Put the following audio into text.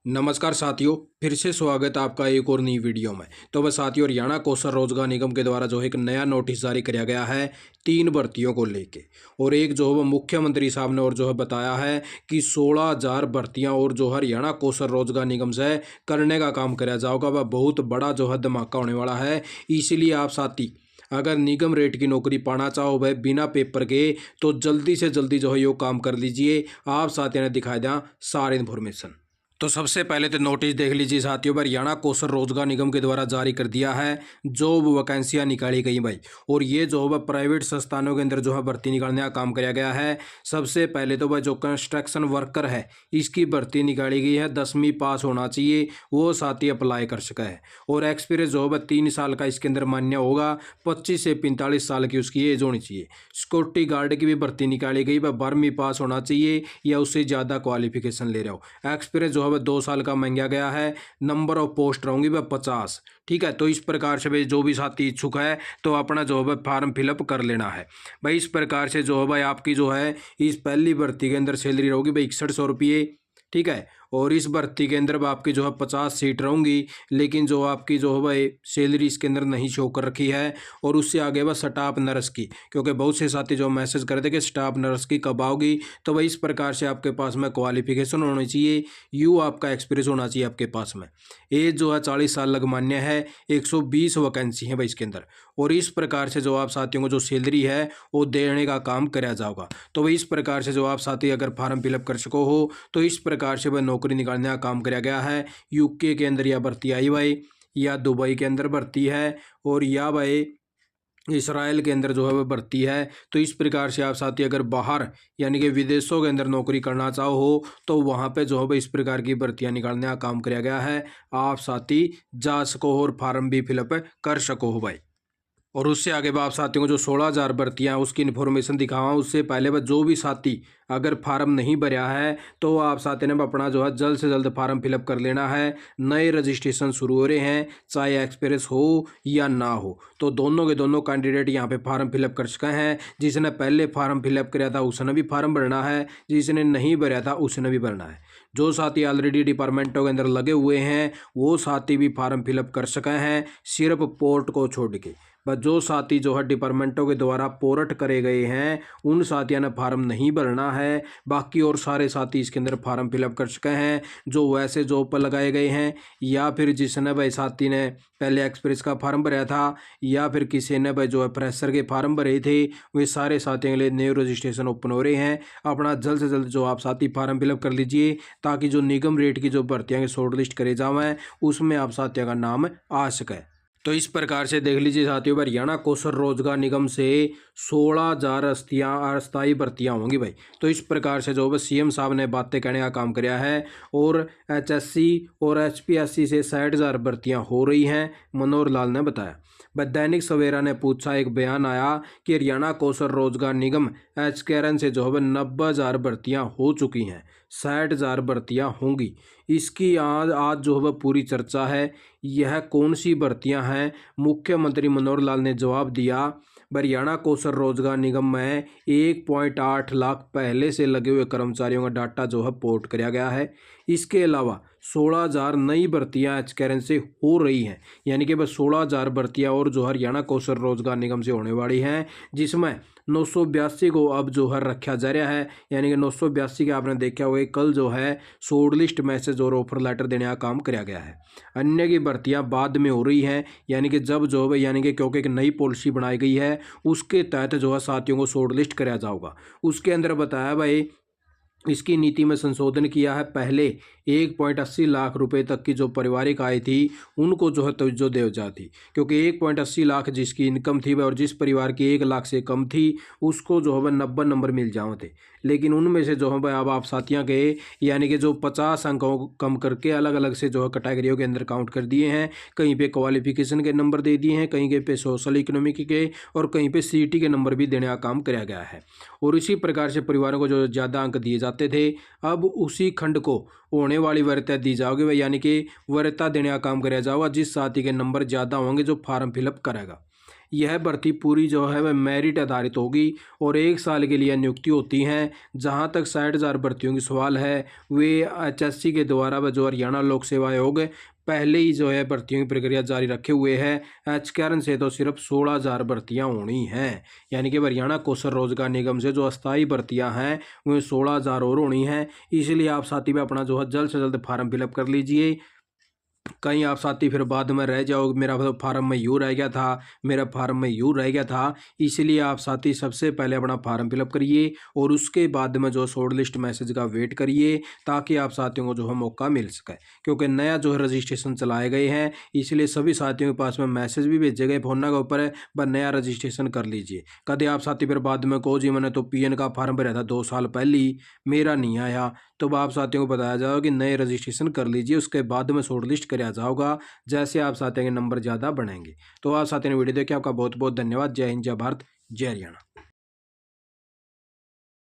नमस्कार साथियों, फिर से स्वागत है आपका एक और नई वीडियो में। तो बस साथियों, हरियाणा कौशल रोजगार निगम के द्वारा जो है एक नया नोटिस जारी किया गया है 3 भर्तियों को लेके। और एक जो है वो मुख्यमंत्री साहब ने और जो है बताया है कि 16,000 भर्तियां और जो हरियाणा कौशल रोजगार निगम से करने का काम कराया जाएगा। वह बहुत बड़ा जो है धमाका होने वाला है। इसलिए आप साथी अगर निगम रेट की नौकरी पाना चाहो वह बिना पेपर के, तो जल्दी से जल्दी जो है यो काम कर लीजिए। आप साथियों ने दिखाई दें सारे इन्फॉर्मेशन। तो सबसे पहले तो नोटिस देख लीजिए साथियों, हरियाणा कौशल रोजगार निगम के द्वारा जारी कर दिया है। जॉब वैकेंसियां निकाली गई भाई, और ये जो है प्राइवेट संस्थानों के अंदर जो है भर्ती निकालने का काम किया गया है। सबसे पहले तो भाई जो कंस्ट्रक्शन वर्कर है इसकी भर्ती निकाली गई है। 10वीं पास होना चाहिए, वो साथी अप्लाई कर सका है। और एक्सपीरियंस जो है 3 साल का इसके अंदर मान्य होगा। 25 से 45 साल की उसकी एज होनी चाहिए। सिक्योरिटी गार्ड की भी भर्ती निकाली गई, वह 12वीं पास होना चाहिए या उससे ज़्यादा क्वालिफिकेशन ले रहे हो। एक्सपीरियंस जो है 2 साल का मांगा गया है। नंबर ऑफ पोस्ट रहेंगी वह 50। ठीक है, तो इस प्रकार से भाई जो भी साथी इच्छुक है तो अपना जो है फॉर्म फिलअप कर लेना है भाई। इस प्रकार से जो है भाई आपकी जो है इस पहली भर्ती के अंदर सैलरी रहेगी भाई 6100 रुपये। ठीक है, और इस भर्ती के अंदर आपकी जो है 50 सीट रहूँगी, लेकिन जो आपकी जो है भाई सैलरी इसके अंदर नहीं शो कर रखी है। और उससे आगे बस स्टाफ नर्स की, क्योंकि बहुत से साथी जो मैसेज करते कि स्टाफ नर्स की कब आओगी, तो भाई इस प्रकार से आपके पास में क्वालिफिकेशन होनी चाहिए, यू आपका एक्सपीरियंस होना चाहिए आपके पास में। एज जो है 40 साल लग मान्य है। 120 वैकेंसी है भाई इसके अंदर। और इस प्रकार से जो आप साथियों को जो सैलरी है वो देने का काम कराया जाएगा। तो भाई इस प्रकार से जो आप साथी अगर फॉर्म फिलअप कर सको हो तो इस प्रकार से वह नौकरी निकालने का काम कराया गया है। यूके के अंदर यह भर्ती आई भाई, या दुबई के अंदर भर्ती है, और या भाई इसराइल के अंदर जो है वह भर्ती है। तो इस प्रकार से आप साथी अगर बाहर यानी कि विदेशों के अंदर नौकरी करना चाहो हो तो वहाँ पे जो है भाई इस प्रकार की भर्तियाँ निकालने का काम किया गया है। आप साथी जा सको और फार्म भी फिलअप कर सको हो भाई। और उससे आगे आप साथियों को जो 16,000 भर्तियाँ उसकी इन्फॉर्मेशन दिखावा। उससे पहले वह जो भी साथी अगर फार्म नहीं भरा है तो आप साथी ने अपना जो है जल्द से जल्द फार्म फिलअप कर लेना है। नए रजिस्ट्रेशन शुरू हो रहे हैं, चाहे एक्सपीरियंस हो या ना हो, तो दोनों के दोनों कैंडिडेट यहाँ पे फार्म फिलअप कर सके हैं। जिसने पहले फार्म फिलअप कराया था उसने भी फार्म भरना है, जिसने नहीं भरा था उसने भी भरना है। जो साथी ऑलरेडी डिपार्टमेंटों के अंदर लगे हुए हैं वो साथी भी फार्म फिलअप कर सके हैं, सिर्फ पोर्ट को छोड़ के। बस जो साथी जो है डिपार्टमेंटों के द्वारा पोर्ट करे गए हैं उन साथियों ने फार्म नहीं भरना है। बाकी और सारे साथी इसके अंदर फार्म फिलअप कर चुके हैं जो वैसे जॉब पर लगाए गए हैं, या फिर जिसने भाई साथी ने पहले एक्सप्रेस का फार्म भरा था, या फिर किसी ने भाई जो है प्रेशर के फार्म भरे थे। वे सारे साथियों के लिए न्यू रजिस्ट्रेशन ओपन हो रहे हैं। अपना जल्द से जल्द जो आप साथी फार्म फिलअप कर लीजिए, ताकि जो निगम रेट की जो भर्तियाँ की शॉर्ट लिस्ट करे जाएँ उसमें आप साथियों का नाम आ सके। तो इस प्रकार से देख लीजिए साथियों, हरियाणा कौशल रोजगार निगम से 16,000 अस्थायी भर्तियाँ होंगी भाई। तो इस प्रकार से जो बस सीएम साहब ने बातें कहने का काम किया है। और एचएससी और एचपीएससी से 60,000 भर्तियाँ हो रही हैं, मनोहर लाल ने बताया। वह दैनिक सवेरा ने पूछा, एक बयान आया कि हरियाणा कौशल रोजगार निगम एचकेरन से जो है 90,000 भर्तियाँ हो चुकी हैं, 60,000 भर्तियाँ होंगी। इसकी आज जो है पूरी चर्चा है। यह कौन सी भर्तियां हैं? मुख्यमंत्री मनोहर लाल ने जवाब दिया, हरियाणा कौशल रोजगार निगम में 1.8 लाख पहले से लगे हुए कर्मचारियों का डाटा जो है पोर्ट किया गया है। इसके अलावा 16,000 नई भर्तियां एचकेरन से हो रही हैं, यानी कि बस 16,000 भर्तियां और जो हरियाणा कौशल रोजगार निगम से होने वाली हैं, जिसमें 982 को अब जो है रखा जा रहा है। यानी कि 982 के आपने देखा होगा कल जो है शॉर्ट लिस्ट मैसेज और ऑफर लेटर देने का काम किया गया है। अन्य की भर्तियां बाद में हो रही हैं, यानी कि जब जो है यानी कि क्योंकि एक नई पॉलिसी बनाई गई है उसके तहत जो है साथियों को शॉर्ट लिस्ट कराया जाएगा। उसके अंदर बताया भाई इसकी नीति में संशोधन किया है। पहले 1.80 लाख रुपए तक की जो पारिवारिक आय थी उनको जो है तवज्जो दी जाती, क्योंकि 1.80 लाख जिसकी इनकम थी वह और जिस परिवार की 1 लाख से कम थी उसको जो है वह 90 नंबर मिल जाओ थे। लेकिन उनमें से जो है भाई अब आप साथियों के यानी कि जो 50 अंकों को कम करके अलग अलग से जो है कैटेगरियों के अंदर काउंट कर दिए हैं। कहीं पे क्वालिफिकेशन के नंबर दे दिए हैं, कहीं पे सोशल इकोनॉमिक के, और कहीं पे सीटी के नंबर भी देने का काम किया गया है। और इसी प्रकार से परिवारों को जो ज़्यादा अंक दिए जाते थे अब उसी खंड को होने वाली वरीयता दी जाओगी भाई, यानी कि वरीयता देने का काम कराया जाएगा जिस साथी के नंबर ज़्यादा होंगे जो फार्म फिलअप करेगा। यह भर्ती पूरी जो है वह मेरिट आधारित होगी और 1 साल के लिए नियुक्ति होती हैं। जहां तक 60,000 भर्तियों की सवाल है वे HSC के द्वारा व जो हरियाणा लोक सेवा आयोग पहले ही जो है भर्तियों की प्रक्रिया जारी रखे हुए है। एचकेआरएन से तो सिर्फ 16,000 भर्तियां होनी हैं, यानी कि हरियाणा कौशल रोजगार निगम से जो अस्थायी भर्तियां हैं वो 16,000 और होनी हैं। इसलिए आप साथी में अपना जो है जल्द से जल्द फार्म फिलअप कर लीजिए। कहीं आप साथी फिर बाद में रह जाओगे, मेरा फार्म में यूँ रह गया था, मेरा फार्म में यूँ रह गया था। इसलिए आप साथी सबसे पहले अपना फार्म फिलअप करिए और उसके बाद में जो शॉर्ट लिस्ट मैसेज का वेट करिए, ताकि आप साथियों को जो है मौका मिल सके। क्योंकि नया जो है रजिस्ट्रेशन चलाए गए हैं, इसलिए सभी साथियों के पास में मैसेज भी भेजे गए फोन के ऊपर, पर नया रजिस्ट्रेशन कर लीजिए। कभी आप साथी फिर बाद में कहो जी मैंने तो PN का फार्म भरा था 2 साल पहले ही, मेरा नहीं आया, तो आप साथियों को बताया जाएगा कि नए रजिस्ट्रेशन कर लीजिए, उसके बाद में शॉर्ट लिस्ट कराया जाएगा जैसे आप साथियों के नंबर ज़्यादा बढ़ेंगे। तो आप साथियों ने वीडियो देखे, आपका बहुत बहुत धन्यवाद। जय हिंद, जय भारत, जय हरियाणा।